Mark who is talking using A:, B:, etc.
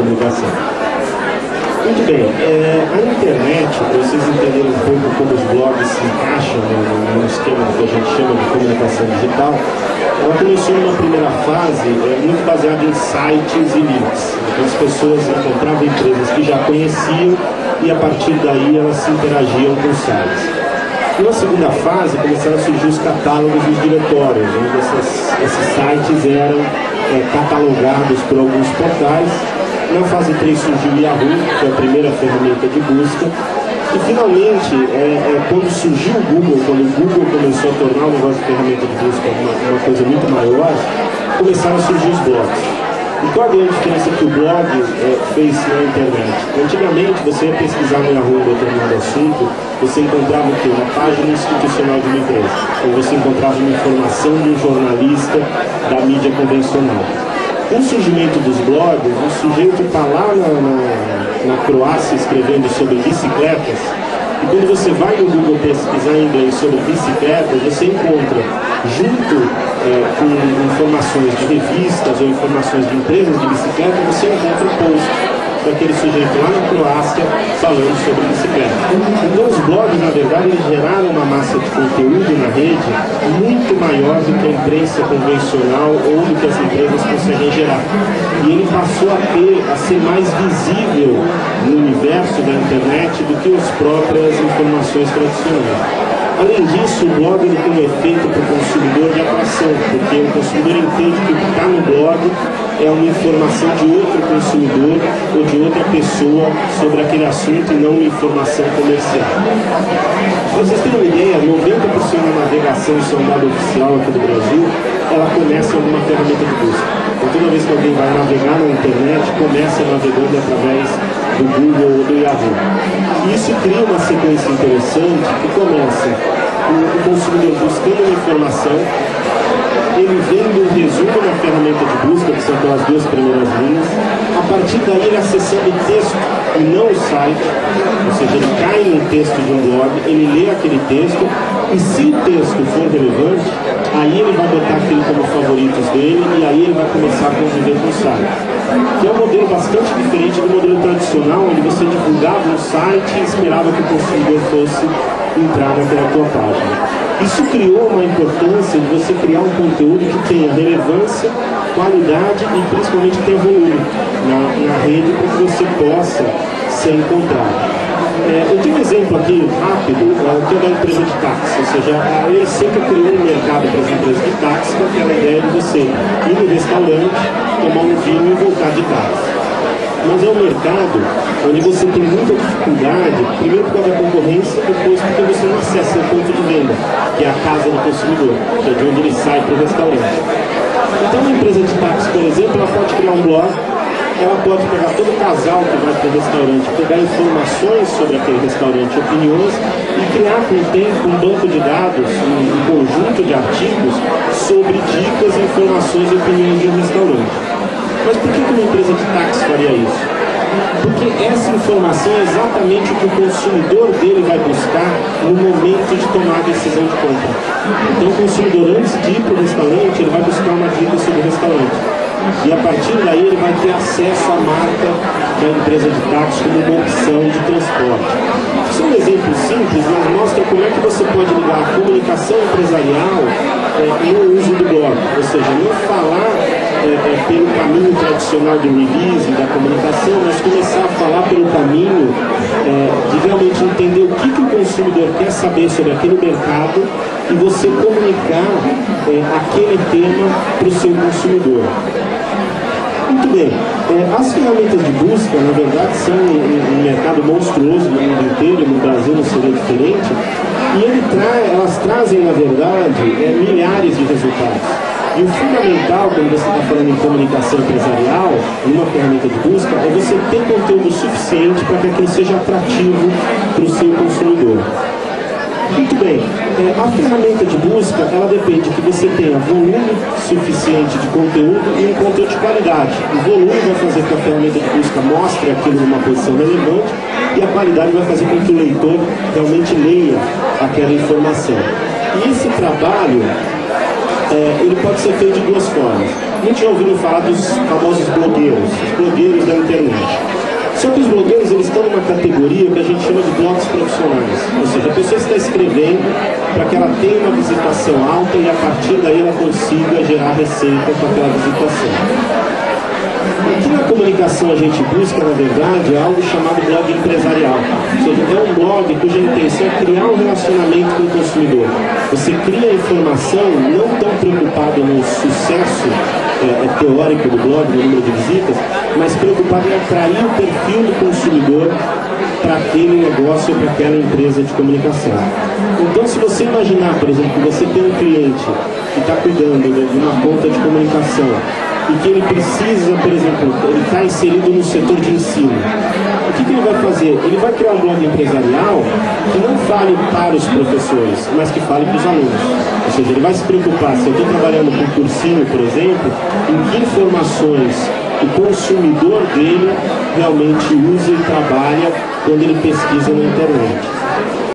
A: comunicação. Muito bem, a internet, para vocês entenderem um pouco como os blogs se encaixam no esquema que a gente chama de comunicação digital, ela começou numa primeira fase muito baseada em sites e links. Então as pessoas encontravam empresas que já conheciam e a partir daí elas se interagiam com os sites. Numa segunda fase começaram a surgir os catálogos dos diretórios, onde esses sites eram catalogados por alguns portais. Na fase 3 surgiu o Yahoo, que é a primeira ferramenta de busca. E finalmente, quando surgiu o Google, quando o Google começou a tornar o negócio de ferramenta de busca uma coisa muito maior, começaram a surgir os blogs. E qual a grande diferença que o blog fez na internet? Antigamente, você ia pesquisar no Yahoo um determinado assunto, você encontrava o quê? Uma página institucional de uma empresa. Ou você encontrava uma informação de um jornalista da mídia convencional. Com o surgimento dos blogs, o sujeito está lá na Croácia escrevendo sobre bicicletas, e quando você vai no Google pesquisar em inglês sobre bicicletas, você encontra, junto com informações de revistas ou informações de empresas de bicicleta, você encontra o post daquele sujeito lá na Croácia falando sobre bicicleta. Então os blogs, na verdade, eles geraram uma massa de conteúdo na rede muito maior do que a imprensa convencional ou do que as empresas conseguem gerar. E ele passou a ser mais visível no universo da internet do que as próprias informações tradicionais. Além disso, o blog ele tem um efeito para o consumidor de atração, porque o consumidor entende que o que está no blog é uma informação de outro consumidor ou de outra pessoa sobre aquele assunto e não uma informação comercial. Para vocês terem uma ideia, 90% da navegação sondada oficial aqui do Brasil, ela começa em alguma ferramenta de busca. Então toda vez que alguém vai navegar na internet, começa navegando através do Google ou do Yahoo. E isso cria uma sequência interessante que começa o consumidor buscando uma informação, ele vendo um resumo na ferramenta de busca, que são aquelas duas primeiras linhas, a partir daí ele acessando o texto e não o site, ou seja, ele cai no texto de um blog, ele lê aquele texto, e se o texto for relevante, aí ele vai botar aquilo como favoritos dele, e aí ele vai começar a conviver com o site. Que é um modelo bastante diferente do modelo tradicional, onde você divulgava um site e esperava que o consumidor fosse entrar naquela tua página. Isso criou uma importância de você criar um conteúdo que tenha relevância, qualidade e principalmente tenha volume na rede para que você possa ser encontrado. Eu tenho um exemplo aqui rápido, que é da empresa de táxi, ou seja, ele sempre criou um mercado para as empresas de táxi com aquela ideia de você ir no restaurante, tomar um vinho e voltar de táxi. Mas é um mercado onde você tem muita dificuldade, primeiro por causa da concorrência, depois porque você não acessa o ponto de venda, que é a casa do consumidor, que é de onde ele sai para o restaurante. Então uma empresa de táxi, por exemplo, ela pode criar um blog, ela pode pegar todo o casal que vai para o restaurante, pegar informações sobre aquele restaurante, opiniões, e criar com o tempo um banco de dados, um conjunto de artigos sobre dicas, informações e opiniões de um restaurante. Mas por que uma empresa de táxi faria isso? Porque essa informação é exatamente o que o consumidor dele vai buscar no momento de tomar a decisão de compra. Então o consumidor, antes de ir para o restaurante, ele vai buscar uma dica sobre o restaurante. E a partir daí ele vai ter acesso à marca da empresa de táxi como uma opção de transporte. Isso é um exemplo simples, mas mostra como é que você pode ligar a comunicação empresarial no uso do blog. Ou seja, não falar pelo caminho tradicional do release, da comunicação, mas começar a falar pelo caminho de realmente entender o que o consumidor quer saber sobre aquele mercado e você comunicar aquele tema para o seu consumidor. Muito bem, as ferramentas de busca, na verdade, são um mercado monstruoso no mundo inteiro, no Brasil não seria diferente, e elas trazem, na verdade, milhares de resultados. E o fundamental, quando você está falando em comunicação empresarial, numa ferramenta de busca, é você ter conteúdo suficiente para que aquilo seja atrativo para o seu consumidor. Muito bem, a ferramenta de busca, ela depende que você tenha volume suficiente de conteúdo e um conteúdo de qualidade. O volume vai fazer com que a ferramenta de busca mostre aquilo numa posição relevante e a qualidade vai fazer com que o leitor realmente leia aquela informação. E esse trabalho ele pode ser feito de duas formas. A gente já ouviu falar dos famosos blogueiros, os blogueiros da internet. Só que os blogueiros, eles estão numa categoria que a gente chama de blogs profissionais. Ou seja, a pessoa está escrevendo para que ela tenha uma visitação alta e a partir daí ela consiga gerar receita com aquela visitação. Aqui na comunicação a gente busca, na verdade, algo chamado blog empresarial. Ou seja, é um blog cuja intenção é criar um relacionamento com o consumidor. Você cria informação não tão preocupado no sucesso teórico do blog, no número de visitas, mas preocupado em atrair o perfil do consumidor para aquele negócio ou para aquela empresa de comunicação. Então, se você imaginar, por exemplo, que você tem um cliente que está cuidando de uma conta de comunicação e que ele precisa, por exemplo, ele está inserido no setor de ensino, o que ele vai fazer? Ele vai criar um blog empresarial que não fale para os professores, mas que fale para os alunos. Ou seja, ele vai se preocupar, se eu estou trabalhando com cursinho, por exemplo, em que informações o consumidor dele realmente usa e trabalha quando ele pesquisa na internet.